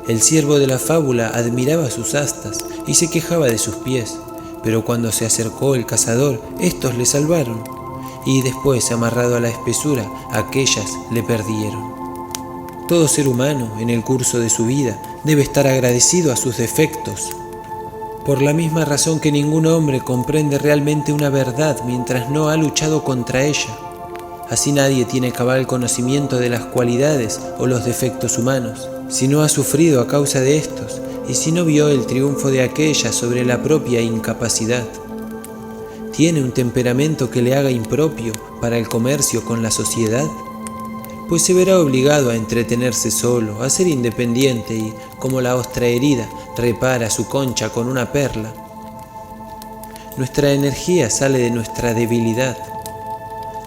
El ciervo de la fábula admiraba sus astas y se quejaba de sus pies, pero cuando se acercó el cazador, éstos le salvaron, y después, amarrado a la espesura, aquellas le perdieron. Todo ser humano, en el curso de su vida, debe estar agradecido a sus defectos, por la misma razón que ningún hombre comprende realmente una verdad mientras no ha luchado contra ella. Así nadie tiene cabal conocimiento de las cualidades o los defectos humanos, si no ha sufrido a causa de estos y si no vio el triunfo de aquella sobre la propia incapacidad. ¿Tiene un temperamento que le haga impropio para el comercio con la sociedad? Pues se verá obligado a entretenerse solo, a ser independiente y, como la ostra herida, repara su concha con una perla. Nuestra energía sale de nuestra debilidad.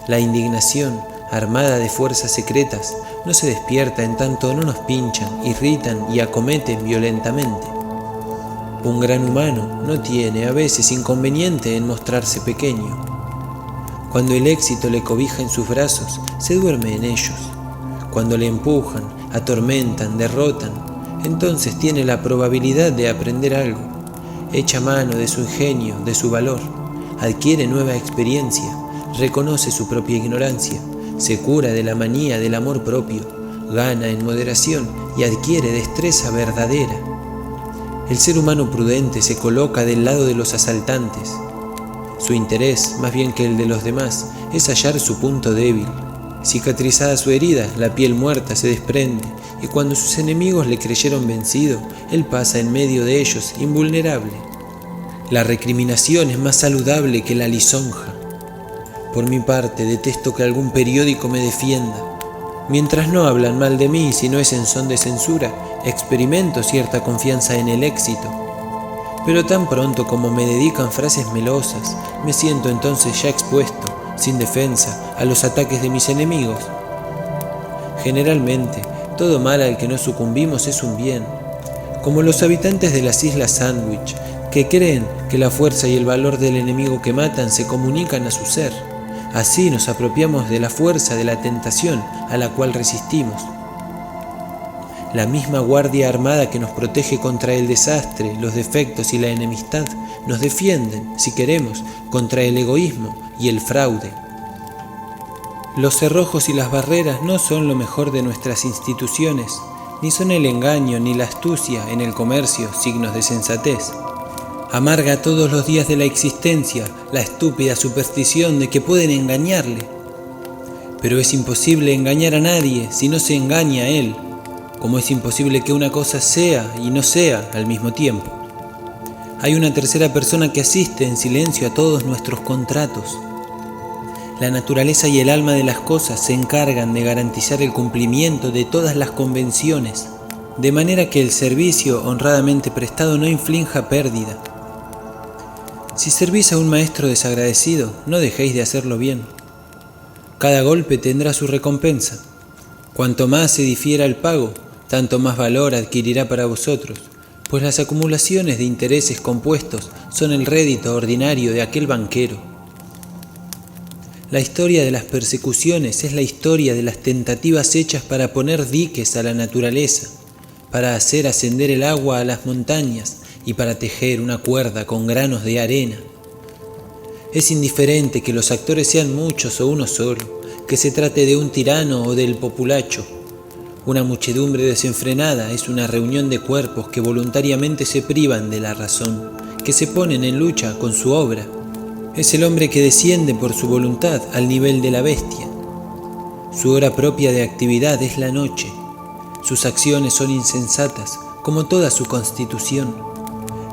La indignación, armada de fuerzas secretas, no se despierta en tanto no nos pinchan, irritan y acometen violentamente. Un gran humano no tiene a veces inconveniente en mostrarse pequeño. Cuando el éxito le cobija en sus brazos, se duerme en ellos. Cuando le empujan, atormentan, derrotan, entonces tiene la probabilidad de aprender algo. Echa mano de su ingenio, de su valor, adquiere nueva experiencia, reconoce su propia ignorancia, se cura de la manía del amor propio, gana en moderación y adquiere destreza verdadera. El ser humano prudente se coloca del lado de los asaltantes. Su interés, más bien que el de los demás, es hallar su punto débil. Cicatrizada su herida, la piel muerta se desprende, y cuando sus enemigos le creyeron vencido, él pasa en medio de ellos invulnerable. La recriminación es más saludable que la lisonja. Por mi parte, detesto que algún periódico me defienda. Mientras no hablan mal de mí, si no es en son de censura, experimento cierta confianza en el éxito. Pero tan pronto como me dedican frases melosas, me siento entonces ya expuesto, sin defensa, a los ataques de mis enemigos. Generalmente, todo mal al que no sucumbimos es un bien, como los habitantes de las Islas Sandwich, que creen que la fuerza y el valor del enemigo que matan se comunican a su ser. Así nos apropiamos de la fuerza de la tentación a la cual resistimos. La misma guardia armada que nos protege contra el desastre, los defectos y la enemistad, nos defienden, si queremos, contra el egoísmo y el fraude. Los cerrojos y las barreras no son lo mejor de nuestras instituciones, ni son el engaño ni la astucia en el comercio signos de sensatez. Amarga todos los días de la existencia la estúpida superstición de que pueden engañarle. Pero es imposible engañar a nadie si no se engaña a él, como es imposible que una cosa sea y no sea al mismo tiempo. Hay una tercera persona que asiste en silencio a todos nuestros contratos. La naturaleza y el alma de las cosas se encargan de garantizar el cumplimiento de todas las convenciones, de manera que el servicio honradamente prestado no inflinja pérdida. Si servís a un maestro desagradecido, no dejéis de hacerlo bien. Cada golpe tendrá su recompensa. Cuanto más se difiera el pago, tanto más valor adquirirá para vosotros, pues las acumulaciones de intereses compuestos son el rédito ordinario de aquel banquero. La historia de las persecuciones es la historia de las tentativas hechas para poner diques a la naturaleza, para hacer ascender el agua a las montañas y para tejer una cuerda con granos de arena. Es indiferente que los actores sean muchos o uno solo, que se trate de un tirano o del populacho. Una muchedumbre desenfrenada es una reunión de cuerpos que voluntariamente se privan de la razón, que se ponen en lucha con su obra. Es el hombre que desciende por su voluntad al nivel de la bestia. Su hora propia de actividad es la noche. Sus acciones son insensatas, como toda su constitución.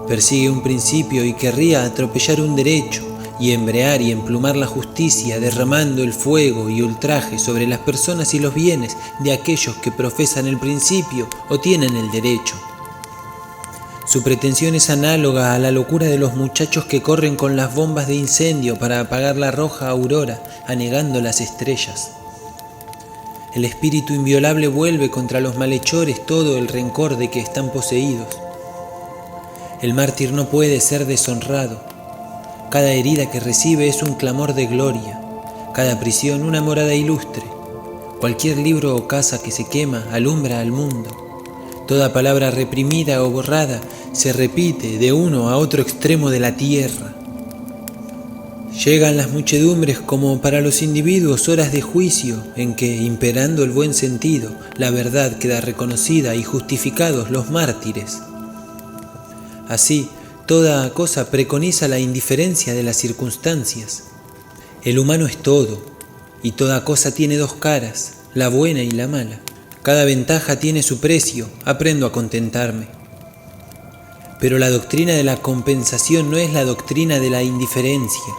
Persigue un principio y querría atropellar un derecho, y embrear y emplumar la justicia, derramando el fuego y ultraje sobre las personas y los bienes de aquellos que profesan el principio o tienen el derecho. Su pretensión es análoga a la locura de los muchachos que corren con las bombas de incendio para apagar la roja aurora, anegando las estrellas. El espíritu inviolable vuelve contra los malhechores todo el rencor de que están poseídos. El mártir no puede ser deshonrado. Cada herida que recibe es un clamor de gloria, cada prisión una morada ilustre. Cualquier libro o casa que se quema alumbra al mundo. Toda palabra reprimida o borrada se repite de uno a otro extremo de la tierra. Llegan las muchedumbres como para los individuos horas de juicio en que, imperando el buen sentido, la verdad queda reconocida y justificados los mártires. Así, toda cosa preconiza la indiferencia de las circunstancias. El humano es todo, y toda cosa tiene dos caras, la buena y la mala. Cada ventaja tiene su precio, aprendo a contentarme. Pero la doctrina de la compensación no es la doctrina de la indiferencia.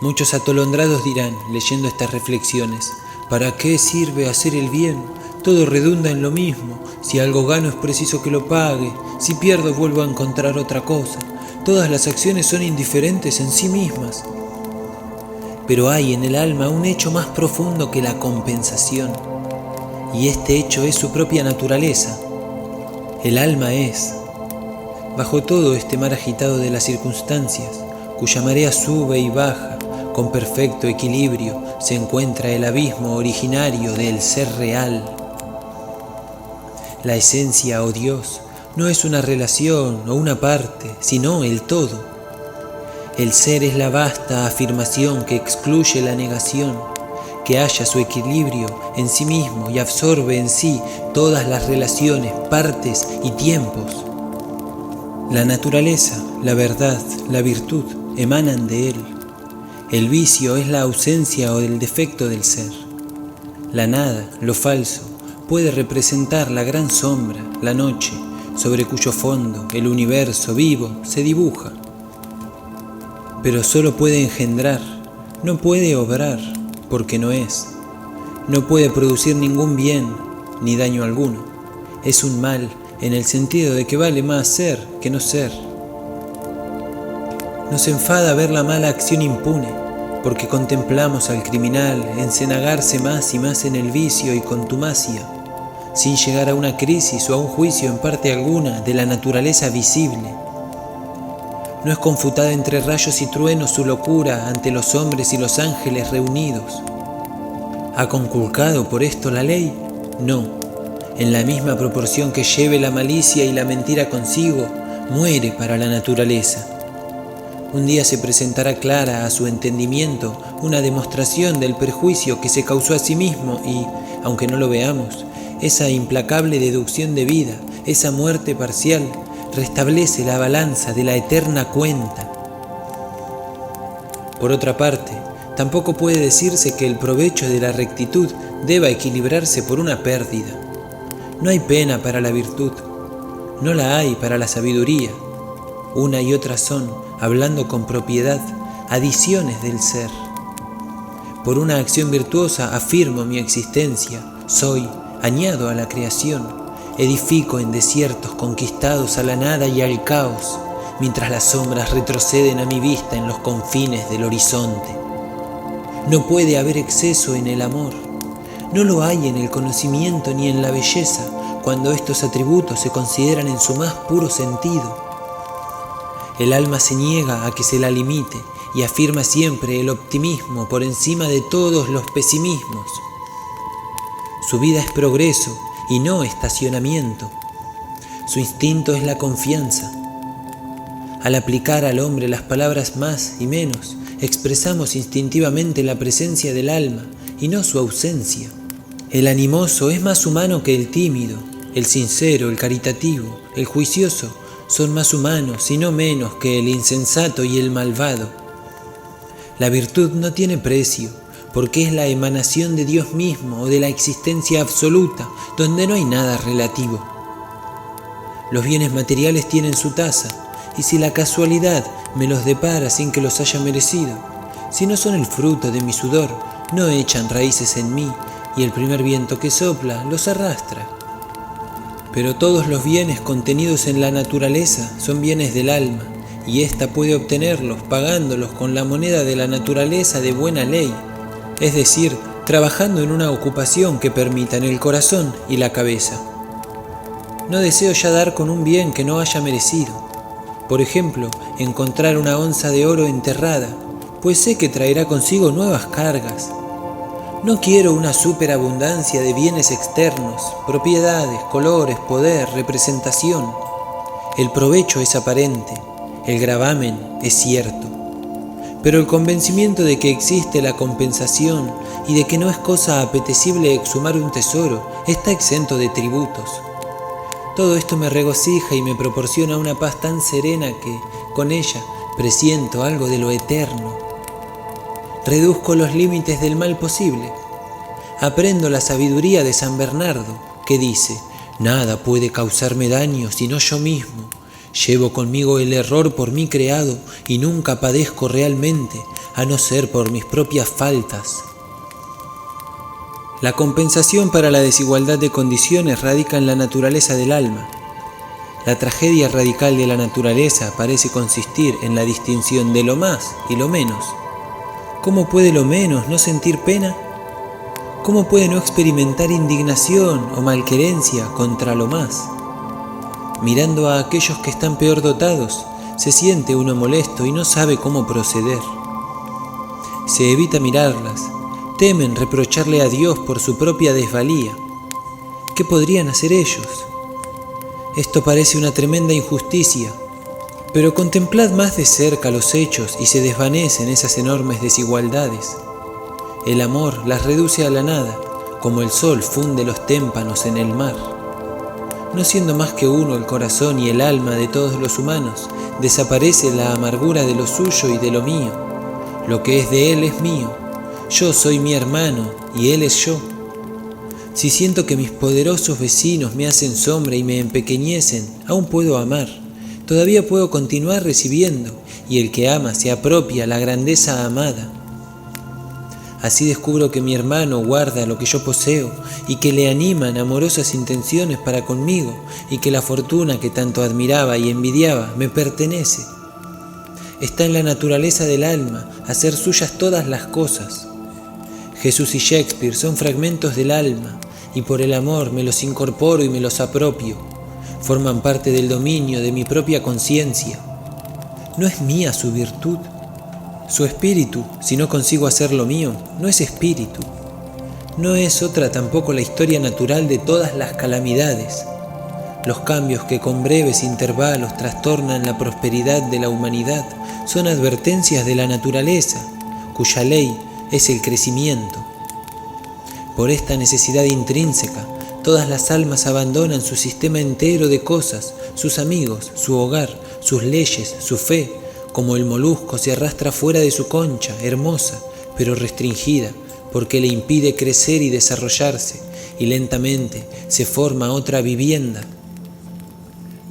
Muchos atolondrados dirán, leyendo estas reflexiones, ¿para qué sirve hacer el bien? Todo redunda en lo mismo. Si algo gano es preciso que lo pague. Si pierdo vuelvo a encontrar otra cosa. Todas las acciones son indiferentes en sí mismas. Pero hay en el alma un hecho más profundo que la compensación. Y este hecho es su propia naturaleza. El alma es, bajo todo este mar agitado de las circunstancias, cuya marea sube y baja, con perfecto equilibrio, se encuentra el abismo originario del ser real. La esencia o Dios no es una relación o una parte, sino el todo. El ser es la vasta afirmación que excluye la negación, que halla su equilibrio en sí mismo y absorbe en sí todas las relaciones, partes y tiempos. La naturaleza, la verdad, la virtud emanan de él. El vicio es la ausencia o el defecto del ser. La nada, lo falso, puede representar la gran sombra, la noche, sobre cuyo fondo el universo vivo se dibuja. Pero solo puede engendrar, no puede obrar, porque no es. No puede producir ningún bien, ni daño alguno. Es un mal en el sentido de que vale más ser que no ser. Nos enfada ver la mala acción impune, porque contemplamos al criminal encenagarse más y más en el vicio y contumacia, sin llegar a una crisis o a un juicio en parte alguna de la naturaleza visible. No es confutada entre rayos y truenos su locura ante los hombres y los ángeles reunidos. ¿Ha conculcado por esto la ley? No. En la misma proporción que lleve la malicia y la mentira consigo, muere para la naturaleza. Un día se presentará clara a su entendimiento una demostración del perjuicio que se causó a sí mismo y, aunque no lo veamos, esa implacable deducción de vida, esa muerte parcial, restablece la balanza de la eterna cuenta. Por otra parte, tampoco puede decirse que el provecho de la rectitud deba equilibrarse por una pérdida. No hay pena para la virtud, no la hay para la sabiduría. Una y otra son, hablando con propiedad, adiciones del ser. Por una acción virtuosa afirmo mi existencia, soy, añado a la creación, edifico en desiertos conquistados a la nada y al caos, mientras las sombras retroceden a mi vista en los confines del horizonte. No puede haber exceso en el amor, no lo hay en el conocimiento ni en la belleza, cuando estos atributos se consideran en su más puro sentido. El alma se niega a que se la limite y afirma siempre el optimismo por encima de todos los pesimismos. Su vida es progreso y no estacionamiento. Su instinto es la confianza. Al aplicar al hombre las palabras más y menos, expresamos instintivamente la presencia del alma y no su ausencia. El animoso es más humano que el tímido, el sincero, el caritativo, el juicioso son más humanos y no menos que el insensato y el malvado. La virtud no tiene precio, porque es la emanación de Dios mismo o de la existencia absoluta, donde no hay nada relativo. Los bienes materiales tienen su tasa, y si la casualidad me los depara sin que los haya merecido, si no son el fruto de mi sudor, no echan raíces en mí, y el primer viento que sopla los arrastra. Pero todos los bienes contenidos en la naturaleza son bienes del alma, y ésta puede obtenerlos pagándolos con la moneda de la naturaleza de buena ley, es decir, trabajando en una ocupación que permita en el corazón y la cabeza. No deseo ya dar con un bien que no haya merecido. Por ejemplo, encontrar una onza de oro enterrada, pues sé que traerá consigo nuevas cargas. No quiero una superabundancia de bienes externos, propiedades, colores, poder, representación. El provecho es aparente, el gravamen es cierto. Pero el convencimiento de que existe la compensación y de que no es cosa apetecible exhumar un tesoro está exento de tributos. Todo esto me regocija y me proporciona una paz tan serena que, con ella, presiento algo de lo eterno. Reduzco los límites del mal posible. Aprendo la sabiduría de San Bernardo, que dice: nada puede causarme daño sino yo mismo. Llevo conmigo el error por mí creado y nunca padezco realmente, a no ser por mis propias faltas. La compensación para la desigualdad de condiciones radica en la naturaleza del alma. La tragedia radical de la naturaleza parece consistir en la distinción de lo más y lo menos. ¿Cómo puede lo menos no sentir pena? ¿Cómo puede no experimentar indignación o malquerencia contra lo más? Mirando a aquellos que están peor dotados, se siente uno molesto y no sabe cómo proceder. Se evita mirarlas, temen reprocharle a Dios por su propia desvalía. ¿Qué podrían hacer ellos? Esto parece una tremenda injusticia, pero contemplad más de cerca los hechos y se desvanecen esas enormes desigualdades. El amor las reduce a la nada, como el sol funde los témpanos en el mar. No siendo más que uno el corazón y el alma de todos los humanos, desaparece la amargura de lo suyo y de lo mío. Lo que es de él es mío. Yo soy mi hermano y él es yo. Si siento que mis poderosos vecinos me hacen sombra y me empequeñecen, aún puedo amar. Todavía puedo continuar recibiendo, y el que ama se apropia la grandeza amada. Así descubro que mi hermano guarda lo que yo poseo y que le animan amorosas intenciones para conmigo y que la fortuna que tanto admiraba y envidiaba me pertenece. Está en la naturaleza del alma hacer suyas todas las cosas. Jesús y Shakespeare son fragmentos del alma y por el amor me los incorporo y me los apropio. Forman parte del dominio de mi propia conciencia. ¿No es mía su virtud? Su espíritu, si no consigo hacer lo mío, no es espíritu. No es otra tampoco la historia natural de todas las calamidades. Los cambios que con breves intervalos trastornan la prosperidad de la humanidad son advertencias de la naturaleza, cuya ley es el crecimiento. Por esta necesidad intrínseca, todas las almas abandonan su sistema entero de cosas, sus amigos, su hogar, sus leyes, su fe, como el molusco se arrastra fuera de su concha, hermosa, pero restringida, porque le impide crecer y desarrollarse, y lentamente se forma otra vivienda.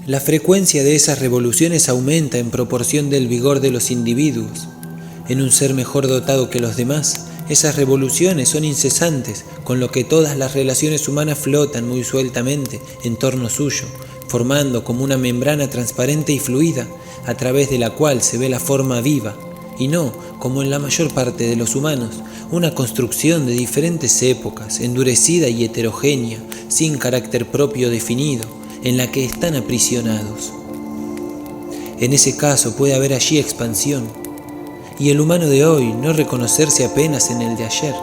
La frecuencia de esas revoluciones aumenta en proporción del vigor de los individuos. En un ser mejor dotado que los demás, esas revoluciones son incesantes, con lo que todas las relaciones humanas flotan muy sueltamente en torno suyo, formando como una membrana transparente y fluida, a través de la cual se ve la forma viva, y no, como en la mayor parte de los humanos, una construcción de diferentes épocas, endurecida y heterogénea, sin carácter propio definido, en la que están aprisionados. En ese caso puede haber allí expansión. y el humano de hoy no reconocerse apenas en el de ayer.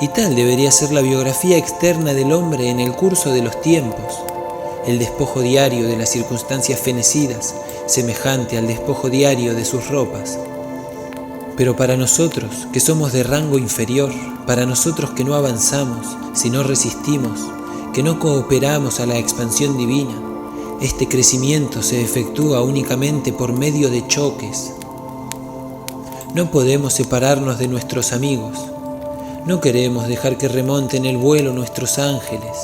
Y tal debería ser la biografía externa del hombre en el curso de los tiempos, el despojo diario de las circunstancias fenecidas, semejante al despojo diario de sus ropas. Pero para nosotros, que somos de rango inferior, para nosotros que no avanzamos, sino resistimos, que no cooperamos a la expansión divina, este crecimiento se efectúa únicamente por medio de choques. No podemos separarnos de nuestros amigos. No queremos dejar que remonten el vuelo nuestros ángeles.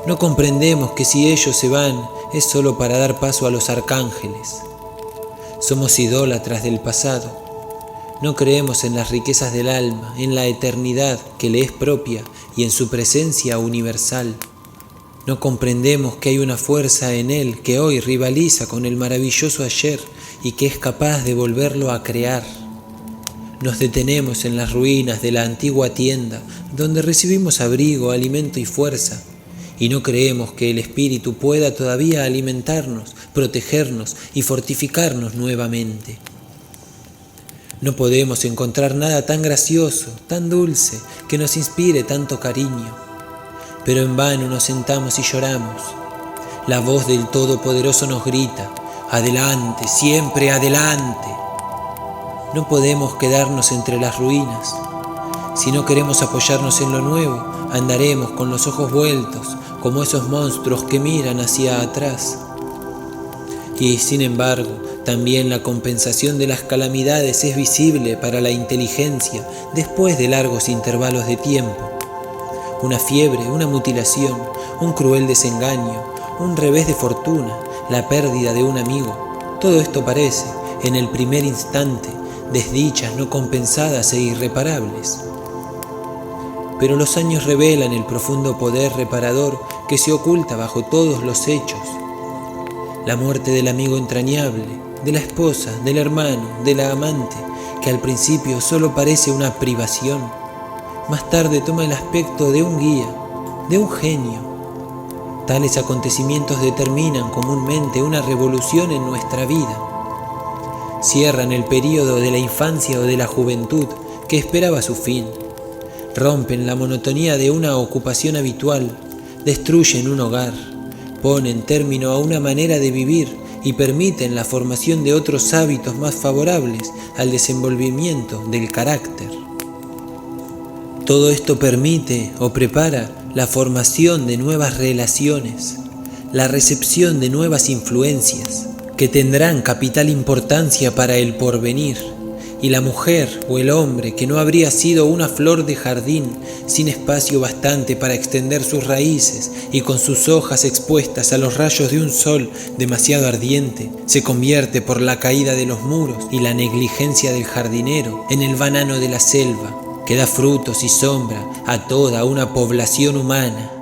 No comprendemos que si ellos se van es solo para dar paso a los arcángeles. Somos idólatras del pasado. No creemos en las riquezas del alma, en la eternidad que le es propia y en su presencia universal. No comprendemos que hay una fuerza en él que hoy rivaliza con el maravilloso ayer y que es capaz de volverlo a crear. Nos detenemos en las ruinas de la antigua tienda, donde recibimos abrigo, alimento y fuerza, y no creemos que el espíritu pueda todavía alimentarnos, protegernos y fortificarnos nuevamente. No podemos encontrar nada tan gracioso, tan dulce, que nos inspire tanto cariño, pero en vano nos sentamos y lloramos. La voz del Todopoderoso nos grita: adelante, siempre adelante. No podemos quedarnos entre las ruinas. Si no queremos apoyarnos en lo nuevo, andaremos con los ojos vueltos, como esos monstruos que miran hacia atrás. Y sin embargo, también la compensación de las calamidades es visible para la inteligencia después de largos intervalos de tiempo. Una fiebre, una mutilación, un cruel desengaño, un revés de fortuna, la pérdida de un amigo, todo esto parece, en el primer instante, desdichas no compensadas e irreparables. Pero los años revelan el profundo poder reparador que se oculta bajo todos los hechos. La muerte del amigo entrañable, de la esposa, del hermano, de la amante, que al principio solo parece una privación, más tarde toma el aspecto de un guía, de un genio. Tales acontecimientos determinan comúnmente una revolución en nuestra vida. Cierran el período de la infancia o de la juventud que esperaba su fin. Rompen la monotonía de una ocupación habitual, destruyen un hogar, ponen término a una manera de vivir y permiten la formación de otros hábitos más favorables al desenvolvimiento del carácter. Todo esto permite o prepara la formación de nuevas relaciones, la recepción de nuevas influencias, que tendrán capital importancia para el porvenir, y la mujer o el hombre que no habría sido una flor de jardín sin espacio bastante para extender sus raíces y con sus hojas expuestas a los rayos de un sol demasiado ardiente, se convierte por la caída de los muros y la negligencia del jardinero en el banano de la selva, que da frutos y sombra a toda una población humana.